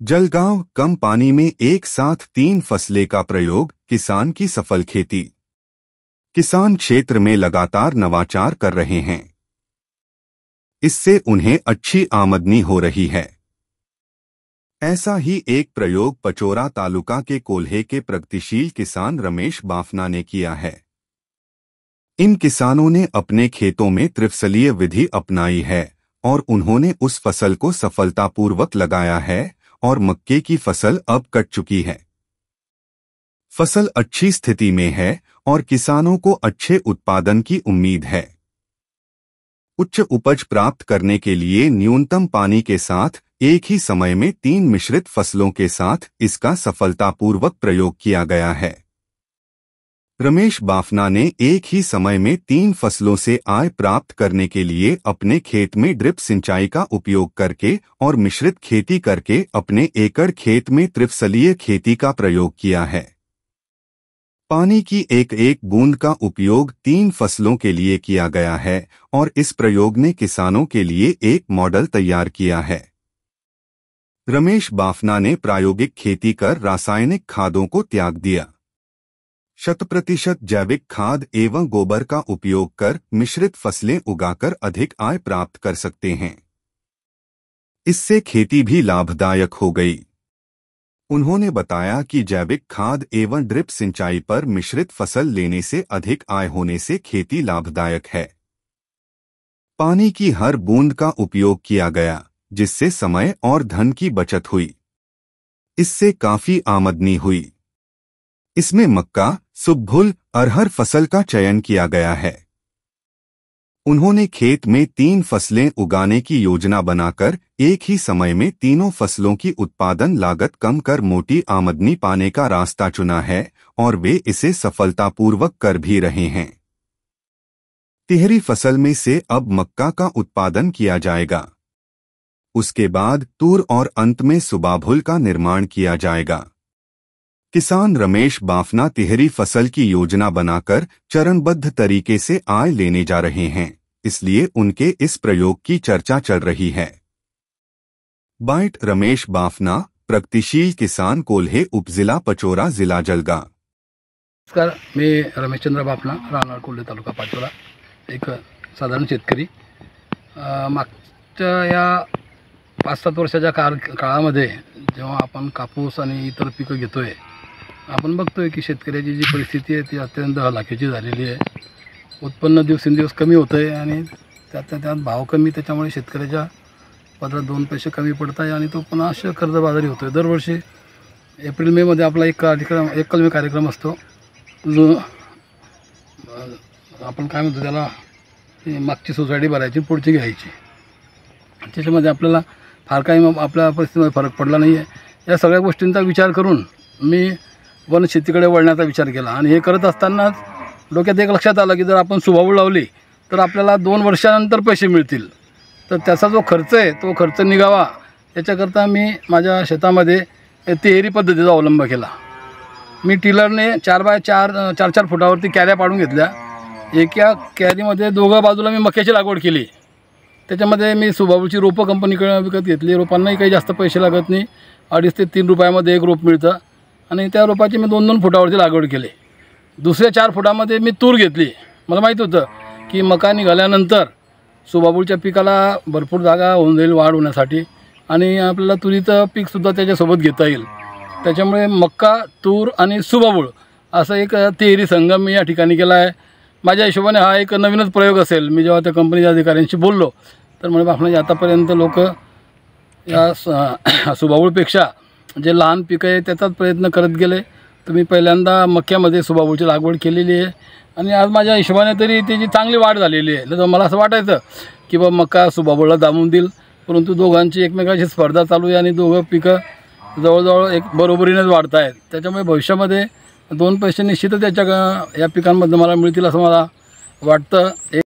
जलगांव कम पानी में एक साथ 3 फसलें का प्रयोग, किसान की सफल खेती। किसान क्षेत्र में लगातार नवाचार कर रहे हैं। इससे उन्हें अच्छी आमदनी हो रही है। ऐसा ही एक प्रयोग पचोरा तालुका के कोल्हे के प्रगतिशील किसान रमेश बाफना ने किया है। इन किसानों ने अपने खेतों में त्रिफसलीय विधि अपनाई है और उन्होंने उस फसल को सफलतापूर्वक लगाया है और मक्के की फसल अब कट चुकी है। फसल अच्छी स्थिति में है और किसानों को अच्छे उत्पादन की उम्मीद है। उच्च उपज प्राप्त करने के लिए न्यूनतम पानी के साथ एक ही समय में 3 मिश्रित फसलों के साथ इसका सफलतापूर्वक प्रयोग किया गया है। रमेश बाफना ने एक ही समय में 3 फसलों से आय प्राप्त करने के लिए अपने खेत में ड्रिप सिंचाई का उपयोग करके और मिश्रित खेती करके अपने एकड़ खेत में त्रिफसलीय खेती का प्रयोग किया है। पानी की एक एक बूंद का उपयोग 3 फसलों के लिए किया गया है और इस प्रयोग ने किसानों के लिए एक मॉडल तैयार किया है। रमेश बाफना ने प्रायोगिक खेती कर रासायनिक खादों को त्याग दिया। 100% जैविक खाद एवं गोबर का उपयोग कर मिश्रित फसलें उगाकर अधिक आय प्राप्त कर सकते हैं। इससे खेती भी लाभदायक हो गई। उन्होंने बताया कि जैविक खाद एवं ड्रिप सिंचाई पर मिश्रित फसल लेने से अधिक आय होने से खेती लाभदायक है। पानी की हर बूंद का उपयोग किया गया, जिससे समय और धन की बचत हुई। इससे काफी आमदनी हुई। इसमें मक्का, सुबहुल, अरहर फसल का चयन किया गया है। उन्होंने खेत में 3 फसलें उगाने की योजना बनाकर एक ही समय में तीनों फसलों की उत्पादन लागत कम कर मोटी आमदनी पाने का रास्ता चुना है और वे इसे सफलतापूर्वक कर भी रहे हैं। तिहरी फसल में से अब मक्का का उत्पादन किया जाएगा। उसके बाद तूर और अंत में सुबाभुल का निर्माण किया जाएगा। किसान रमेश बाफना तिहरी फसल की योजना बनाकर चरणबद्ध तरीके से आय लेने जा रहे हैं, इसलिए उनके इस प्रयोग की चर्चा चल रही है। बाइट रमेश बाफना, प्रगतिशील किसान, कोल्हे उपजिला पचोरा, जिला जलगांव। नमस्कार, मी रमेशचंद्र बाफना, राहणार कोल्हे तालुका पचोरा, एक साधारण शेतकरी। मागच्या या 5-7 वर्षाच्या काळामध्ये जेव्हा आपण कापूस आणि इतर पिकं घेतोय, आपण बघतोय की शेतकऱ्याची जी परिस्थिती आहे ती अत्यंत हलाखीची झालेली आहे। उत्पन्न दिवसेंदिवस कमी होतं आहे आणि त्यात भाव कमी, त्याच्यामुळे शेतकऱ्याच्या पदरात 2 पैसे कमी पडत आहे आणि तो पुन्हा अशा कर्जबाजारी होतो आहे। दरवर्षी एप्रिल मे मध्ये आपला एक कलमी कार्यक्रम असतो, जो आपण काय म्हणतो त्याला, मागची सोसायटी भरायची, पुढची घ्यायची। त्याच्यामध्ये आपल्याला फार काही आपल्या परिस्थितीमध्ये फरक पडला नाही आहे। या सगळ्या गोष्टींचा विचार करून मी वन शेतीकडे वळण्याचा विचार केला आणि हे करत असतानाच डोक्यात एक लक्षात आलं की जर आपण सुबाबूळ लावली तर आपल्याला 2 वर्षानंतर पैसे मिळतील, तर त्याचा जो खर्च आहे तो खर्च निघावा याच्याकरता मी माझ्या शेतामध्ये तिहेरी पद्धतीचा अवलंब केला। मी टिलरने 4x4 फुटावरती कॅऱ्या पाडून घेतल्या। एका कॅरीमध्ये दोघं बाजूला मी मक्याची लागवड केली। त्याच्यामध्ये मी सुबाबूळची रोपं कंपनीकडे विकत घेतली। रोपांनाही काही जास्त पैसे लागत नाही, 2.5 ते 3 रुपयामध्ये एक रोप मिळतं आणि त्या रोपाची मी 2-2 फुटावरती लागवड केली। दुसऱ्या 4 फुटामध्ये मी तूर घेतली। मला माहीत होतं की मका निघाल्यानंतर सुबाबूळच्या पिकाला भरपूर जागा होऊन जाईल वाढ होण्यासाठी आणि आपल्याला तुरीचं पीकसुद्धा त्याच्यासोबत घेता येईल। त्याच्यामुळे मक्का, तूर आणि सुबाबूळ असं एक तिहेरी संगम मी या ठिकाणी केला आहे। माझ्या हिशोबाने हा एक नवीनच प्रयोग असेल। मी जेव्हा त्या कंपनीच्या अधिकाऱ्यांशी बोललो तर म्हणजे आपण आतापर्यंत लोक या सुबाबूळपेक्षा जे लहान पिकं आहे त्याचाच प्रयत्न करत गेले, तर मी पहिल्यांदा मक्यामध्ये सुबाबूळची लागवड केलेली आहे आणि आज माझ्या हिशोबाने तरी त्याची चांगली वाढ झालेली आहे। तर मला असं वाटायचं की बा मक्का सुबाबूळला दाबून देईल, परंतु दोघांची एकमेकांशी स्पर्धा चालू आहे आणि दोघं पिकं जवळजवळ एक बरोबरीनेच वाढत आहेत। त्याच्यामुळे भविष्यामध्ये 2 पैसे निश्चितच या पिकांमध्ये मला मिळतील असं मला वाटतं।